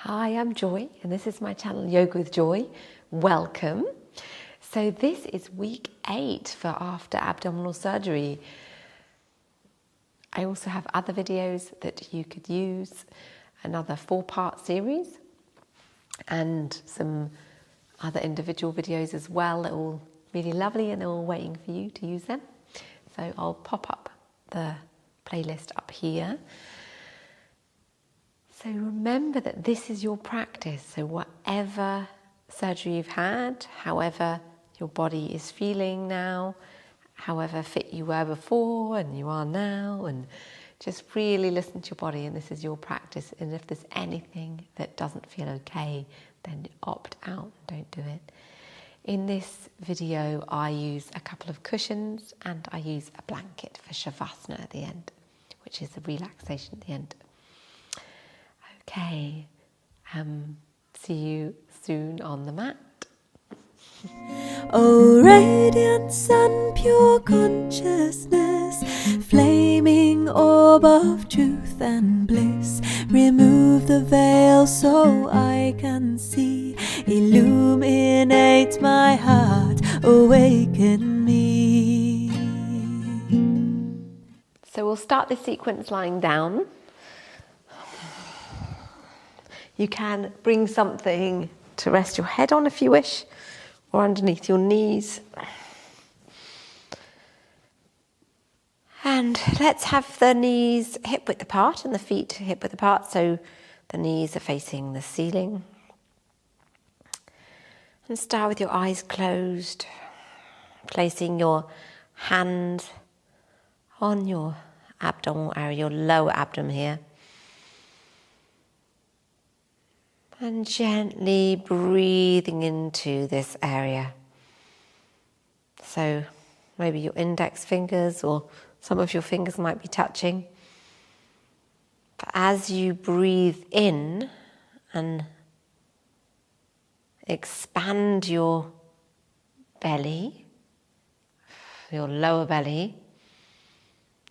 Hi, I'm Joy, and this is my channel Yoga with Joy. Welcome. So this is week 8 for after abdominal surgery. I also have other videos that you could use, another 4-part series, and some other individual videos as well. They're all really lovely and they're all waiting for you to use them. So I'll pop up the playlist up here. So remember that this is your practice. So whatever surgery you've had, however your body is feeling now, however fit you were before and you are now, and just really listen to your body, and this is your practice. And if there's anything that doesn't feel okay, then opt out and don't do it. In this video, I use a couple of cushions and I use a blanket for Shavasana at the end, which is the relaxation at the end. Okay, see you soon on the mat. Oh, radiant sun, pure consciousness, flaming orb of truth and bliss, remove the veil so I can see, illuminate my heart, awaken me. So we'll start this sequence lying down. You can bring something to rest your head on if you wish, or underneath your knees. And let's have the knees hip width apart and the feet hip width apart, so the knees are facing the ceiling. And start with your eyes closed, placing your hand on your abdominal area, your lower abdomen here. And gently breathing into this area. So maybe your index fingers or some of your fingers might be touching. But as you breathe in and expand your belly, your lower belly,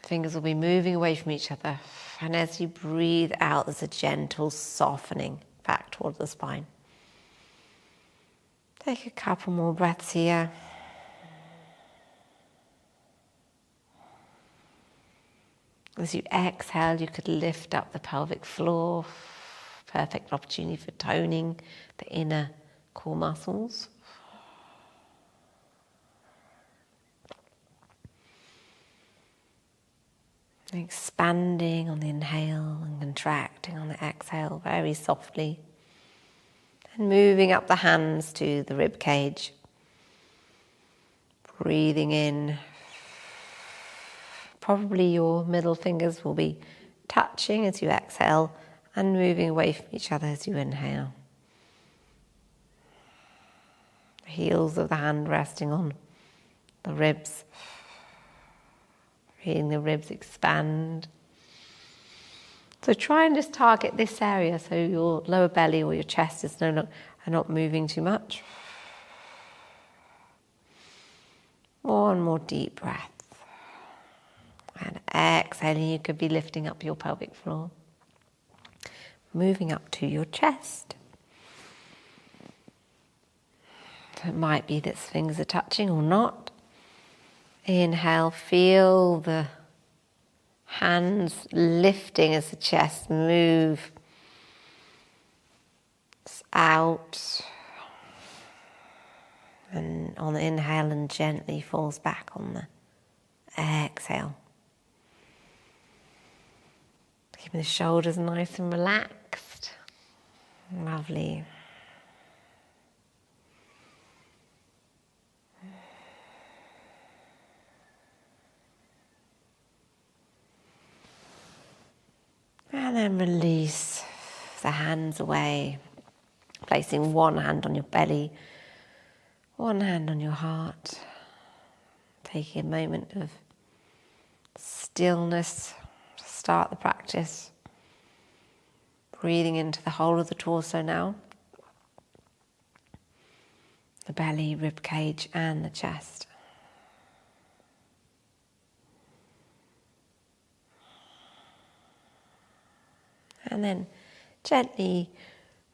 the fingers will be moving away from each other. And as you breathe out, there's a gentle softening back towards the spine. Take a couple more breaths here. As you exhale, you could lift up the pelvic floor. Perfect opportunity for toning the inner core muscles. Expanding on the inhale and contracting on the exhale very softly. And moving up the hands to the rib cage. Breathing in. Probably your middle fingers will be touching as you exhale and moving away from each other as you inhale. The heels of the hand resting on the ribs. Feeling the ribs expand. So try and just target this area so your lower belly or your chest is are not moving too much. One more deep breath. And exhaling, you could be lifting up your pelvic floor. Moving up to your chest. So it might be that fingers are touching or not. Inhale, feel the hands lifting as the chest moves out. And on the inhale, and gently falls back on the exhale. Keeping the shoulders nice and relaxed. Lovely. And then release the hands away, placing one hand on your belly, one hand on your heart. Taking a moment of stillness to start the practice. Breathing into the whole of the torso now. The belly, rib cage and the chest. And then gently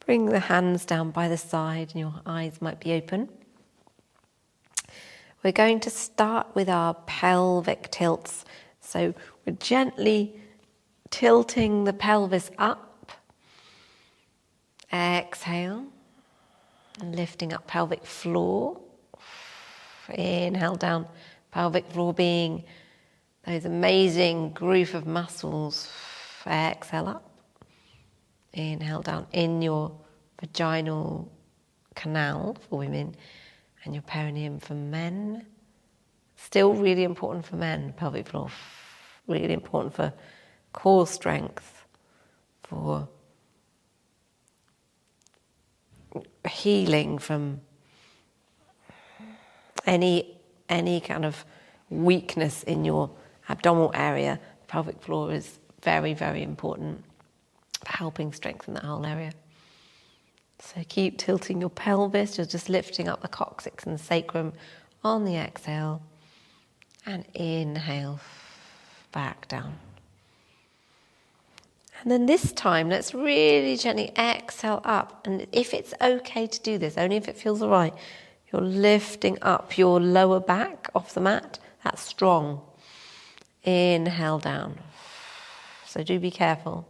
Bring the hands down by the side and your eyes might be open. We're going to start with our pelvic tilts. So we're gently tilting the pelvis up. Exhale. And lifting up pelvic floor. Inhale down. Pelvic floor being those amazing group of muscles. Exhale up. Inhale down in your vaginal canal for women and your perineum for men. Still really important for men, pelvic floor. Really important for core strength, for healing from any kind of weakness in your abdominal area. The pelvic floor is very, very important for helping strengthen that whole area. So keep tilting your pelvis. You're just lifting up the coccyx and the sacrum on the exhale. And inhale, back down. And then this time, let's really gently exhale up. And if it's okay to do this, only if it feels all right, you're lifting up your lower back off the mat. That's strong. Inhale down. So do be careful.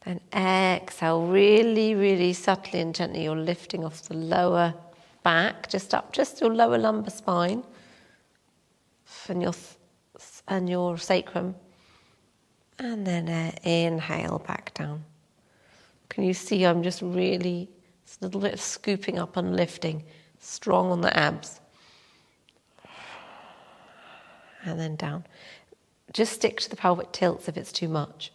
And exhale, really, really subtly and gently, you're lifting off the lower back, just up, just your lower lumbar spine and your sacrum. And then inhale back down. Can you see I'm just really, it's a little bit of scooping up and lifting, strong on the abs. And then down. Just stick to the pelvic tilts if it's too much.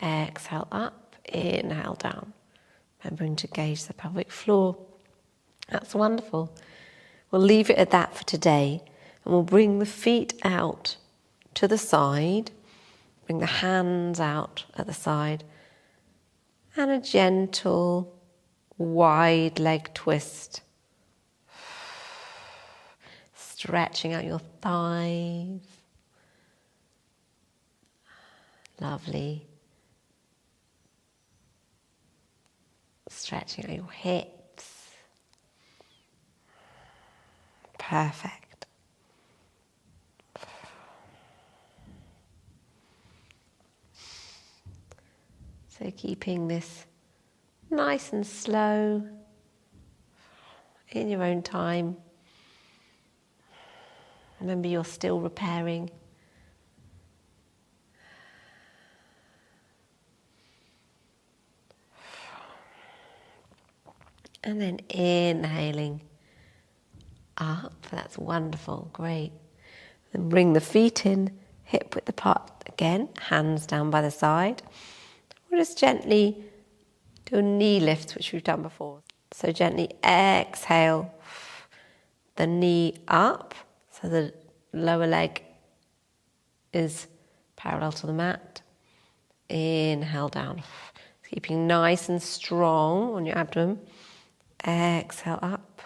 Exhale up, inhale down. Remembering to engage the pelvic floor. That's wonderful. We'll leave it at that for today. And we'll bring the feet out to the side. Bring the hands out at the side. And a gentle, wide leg twist. Stretching out your thighs. Lovely. Stretching out your hips. Perfect. So keeping this nice and slow in your own time. Remember, you're still repairing. And then inhaling up. That's wonderful, great. Then bring the feet in, hip width apart again, hands down by the side. Or just gently do knee lifts, which we've done before. So gently exhale the knee up, so the lower leg is parallel to the mat. Inhale down, keeping nice and strong on your abdomen. Exhale up,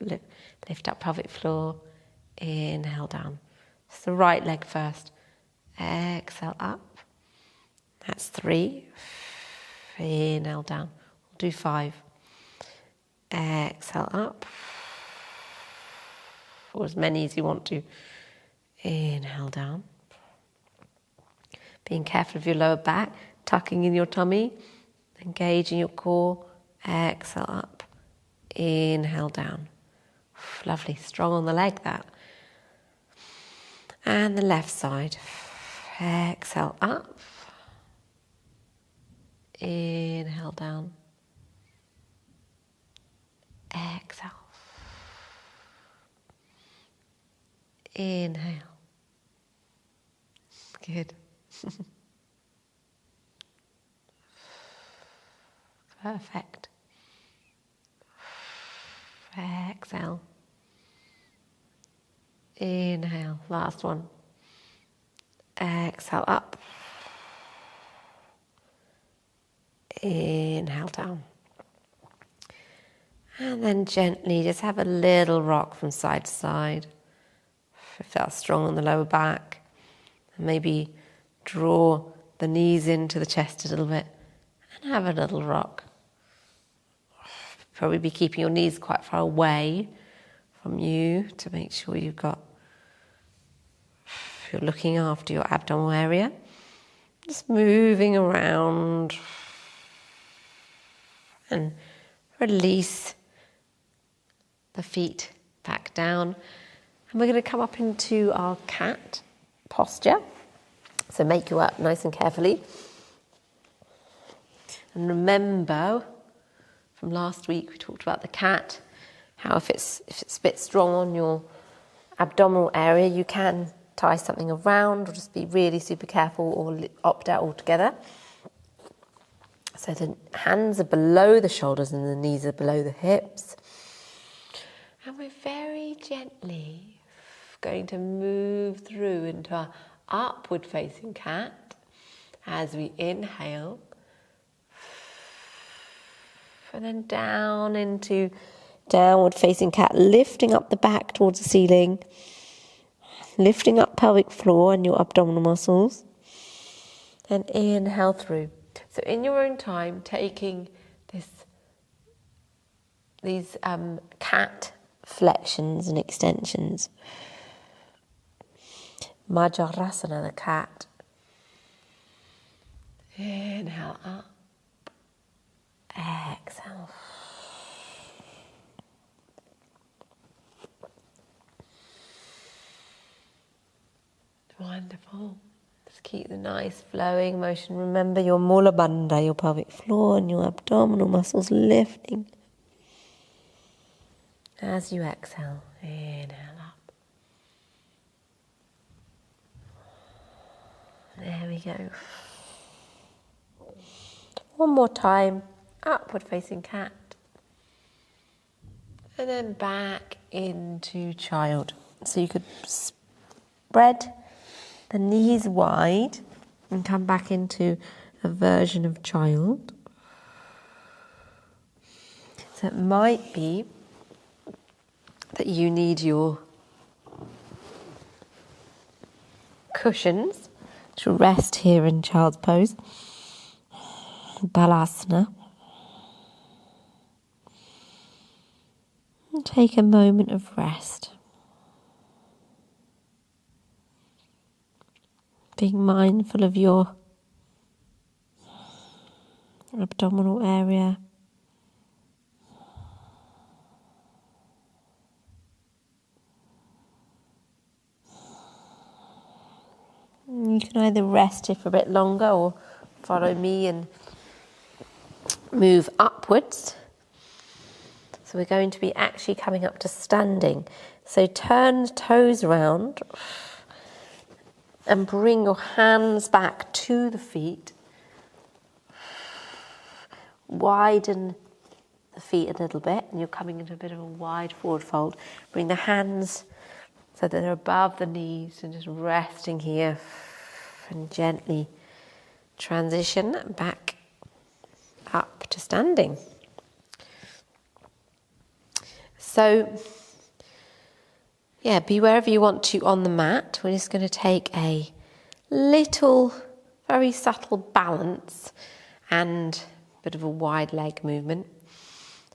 lift up pelvic floor, inhale down. It's the right leg first. Exhale up, that's 3. Inhale down, we'll do 5. Exhale up, or as many as you want to. Inhale down. Being careful of your lower back, tucking in your tummy, engaging your core. Exhale up, inhale down. Lovely, strong on the leg that. And the left side. Exhale up, inhale down. Exhale. Inhale. Good. Perfect. Exhale. Inhale. Last one. Exhale up. Inhale down. And then gently just have a little rock from side to side. If that's strong on the lower back. And maybe draw the knees into the chest a little bit and have a little rock. Probably be keeping your knees quite far away from you to make sure you're looking after your abdominal area. Just moving around and release the feet back down. And we're going to come up into our cat posture. So make you up nice and carefully. And remember, from last week we talked about the cat, how if it's a bit strong on your abdominal area, you can tie something around or just be really super careful or opt out altogether. So the hands are below the shoulders and the knees are below the hips. And we're very gently going to move through into our upward facing cat as we inhale. And then down into downward facing cat, lifting up the back towards the ceiling. Lifting up pelvic floor and your abdominal muscles. And inhale through. So in your own time, taking these cat flexions and extensions. Majorasana, the cat. Inhale up. Exhale. Wonderful. Just keep the nice flowing motion. Remember your mula bandha, your pelvic floor and your abdominal muscles lifting. As you exhale, inhale up. There we go. One more time, upward facing cat. And then back into child. So you could spread the knees wide and come back into a version of child. So it might be that you need your cushions to rest here in child's pose. Balasana. And take a moment of rest. Being mindful of your abdominal area. You can either rest here for a bit longer or follow me and move upwards. So we're going to be actually coming up to standing. So turn the toes around and bring your hands back to the feet. Widen the feet a little bit, and you're coming into a bit of a wide forward fold. Bring the hands so that they're above the knees and just resting here, and gently transition back up to standing. So, be wherever you want to on the mat. We're just going to take a little, very subtle balance and a bit of a wide leg movement.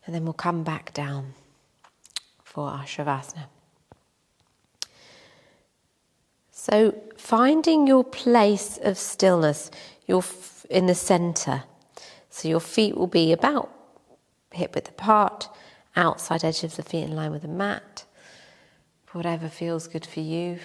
And then we'll come back down for our Shavasana. So finding your place of stillness, in the center. So your feet will be about hip width apart, outside edge of the feet in line with the mat. Whatever feels good for you.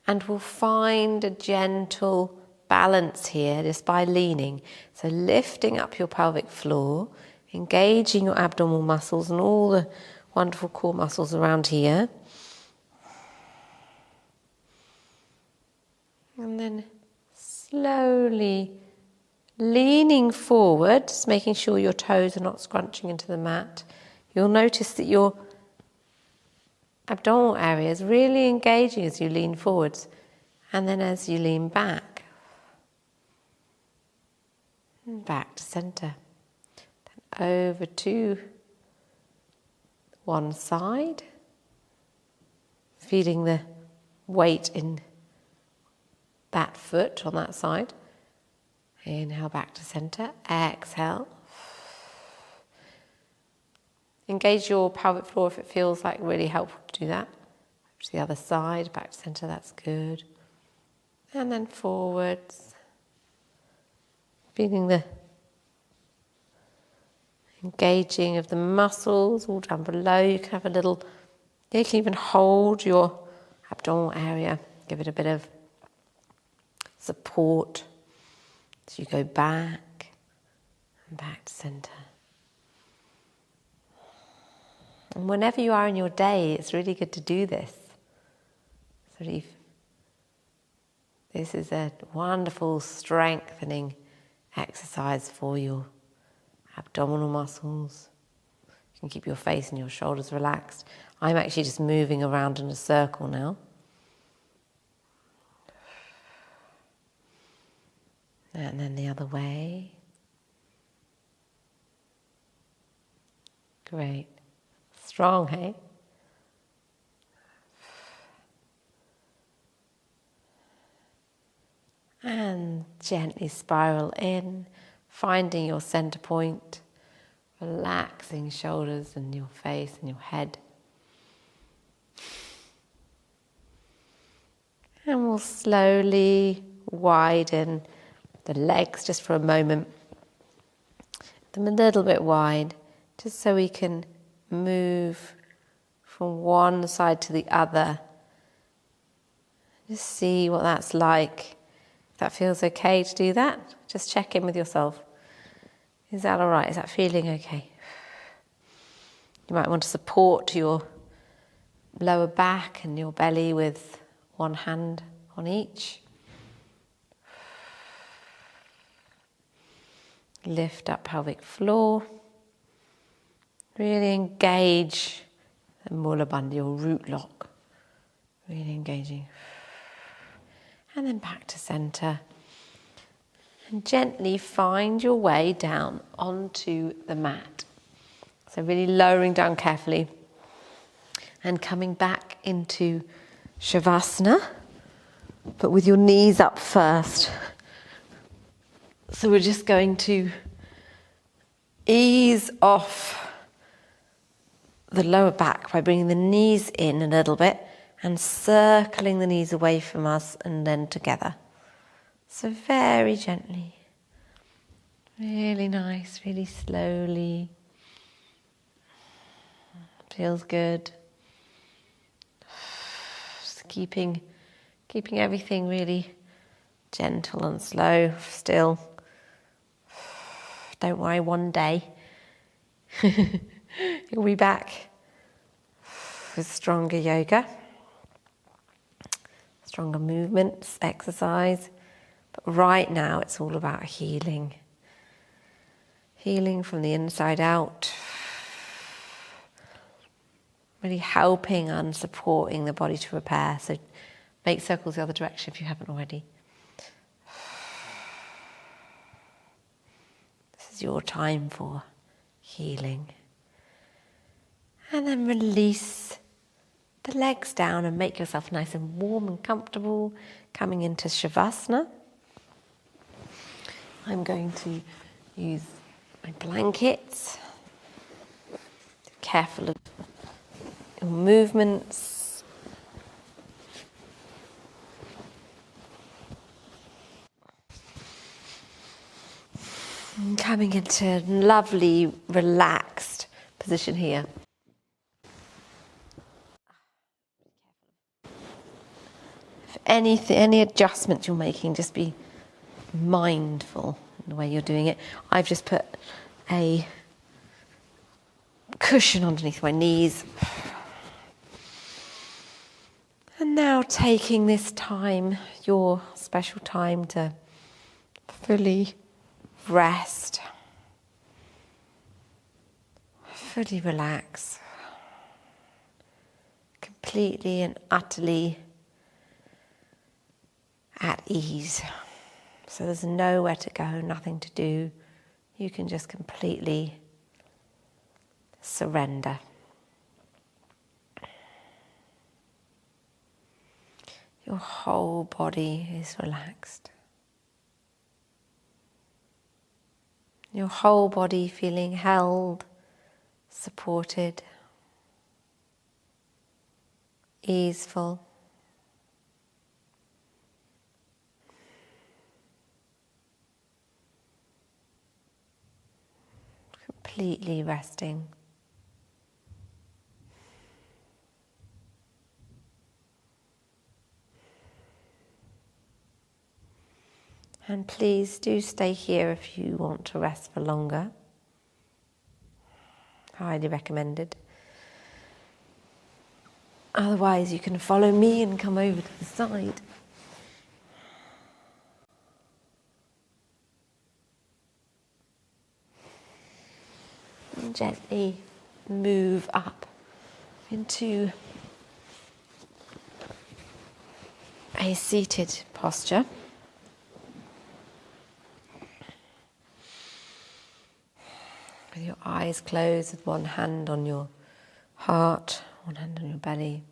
And we'll find a gentle balance here just by leaning. So lifting up your pelvic floor, engaging your abdominal muscles and all the wonderful core muscles around here. And then slowly leaning forward, just making sure your toes are not scrunching into the mat. You'll notice that your abdominal area is really engaging as you lean forwards, and then as you lean back, and back to center, then over to one side, feeling the weight in that foot on that side, Inhale back to center. Exhale. Engage your pelvic floor if it feels like really helpful to do that. To the other side, back to center, that's good. And then forwards. Feeling the engaging of the muscles all down below. You can have a little, you can even hold your abdominal area. Give it a bit of support as you go back and back to center. And whenever you are in your day, it's really good to do this. This is a wonderful strengthening exercise for your abdominal muscles. You can keep your face and your shoulders relaxed. I'm actually just moving around in a circle now. And then the other way. Great. Strong, hey? And gently spiral in, finding your center point, relaxing shoulders and your face and your head. And we'll slowly widen the legs just for a moment. Them a little bit wide, just so we can move from one side to the other. Just see what that's like. If that feels okay to do that, just check in with yourself. Is that all right? Is that feeling okay? You might want to support your lower back and your belly with one hand on each. Lift up pelvic floor. Really engage the mula bandha, your root lock. Really engaging. And then back to center. And gently find your way down onto the mat. So really lowering down carefully. And coming back into Shavasana, but with your knees up first. So we're just going to ease off the lower back by bringing the knees in a little bit and circling the knees away from us and then together. So very gently, really nice, really slowly. Feels good. Just keeping everything really gentle and slow still. Don't worry, one day you'll be back with stronger yoga, stronger movements, exercise. But right now it's all about healing. Healing from the inside out. Really helping and supporting the body to repair. So make circles the other direction if you haven't already. This is your time for healing. And then release the legs down and make yourself nice and warm and comfortable. Coming into Shavasana. I'm going to use my blankets. Careful of your movements. And coming into a lovely, relaxed position here. If any adjustments you're making, just be mindful in the way you're doing it. I've just put a cushion underneath my knees. And now taking this time, your special time to fully rest, fully relax, completely and utterly at ease. So there's nowhere to go, nothing to do. You can just completely surrender. Your whole body is relaxed. Your whole body feeling held, supported, easeful. Completely resting. And please do stay here if you want to rest for longer. Highly recommended. Otherwise, you can follow me and come over to the side. And gently move up into a seated posture. With your eyes closed, with one hand on your heart, one hand on your belly.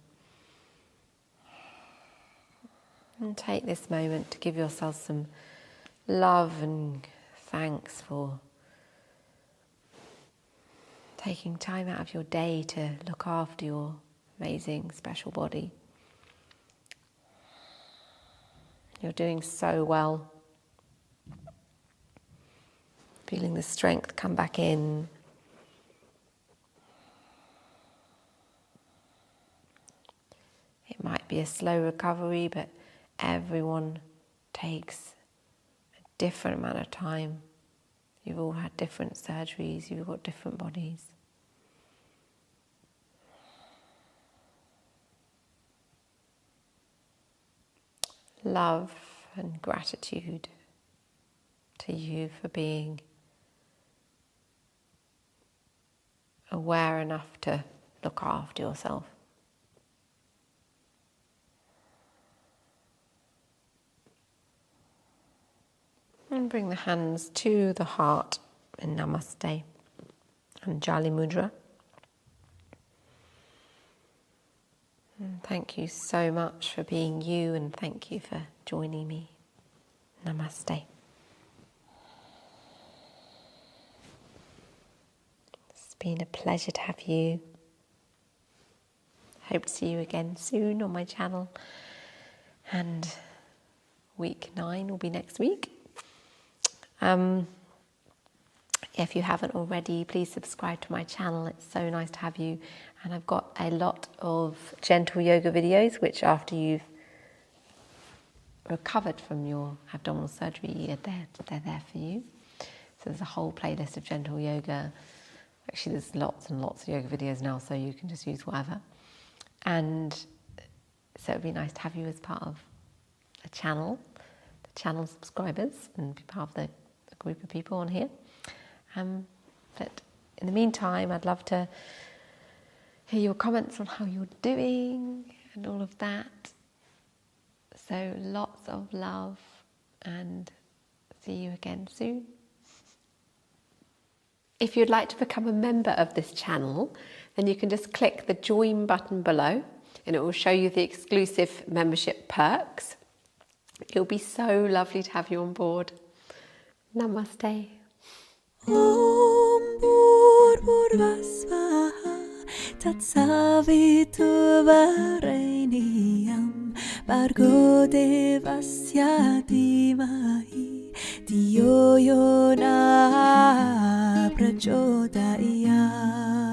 And take this moment to give yourself some love and thanks for taking time out of your day to look after your amazing, special body. You're doing so well. Feeling the strength come back in. It might be a slow recovery, but everyone takes a different amount of time. You've all had different surgeries, you've got different bodies. Love and gratitude to you for being aware enough to look after yourself. And bring the hands to the heart in Namaste and Jali Mudra. And thank you so much for being you, and thank you for joining me. Namaste. It's been a pleasure to have you. Hope to see you again soon on my channel. And week 9 will be next week. If you haven't already, please subscribe to my channel. It's so nice to have you. And I've got a lot of gentle yoga videos, which after you've recovered from your abdominal surgery, they're there for you. So there's a whole playlist of gentle yoga. Actually, there's lots and lots of yoga videos now, so you can just use whatever. And so it'd be nice to have you as part of the channel subscribers, and be part of the group of people on here. But in the meantime, I'd love to hear your comments on how you're doing and all of that. So lots of love, and see you again soon. If you'd like to become a member of this channel, then you can just click the join button below, and it will show you the exclusive membership perks. It'll be so lovely to have you on board. Namaste. Om Bhurvasvaha Tatsavitu Vareniyam Bhargo Devasya Dhimahi Dhiyo Yo Na Prachodayam.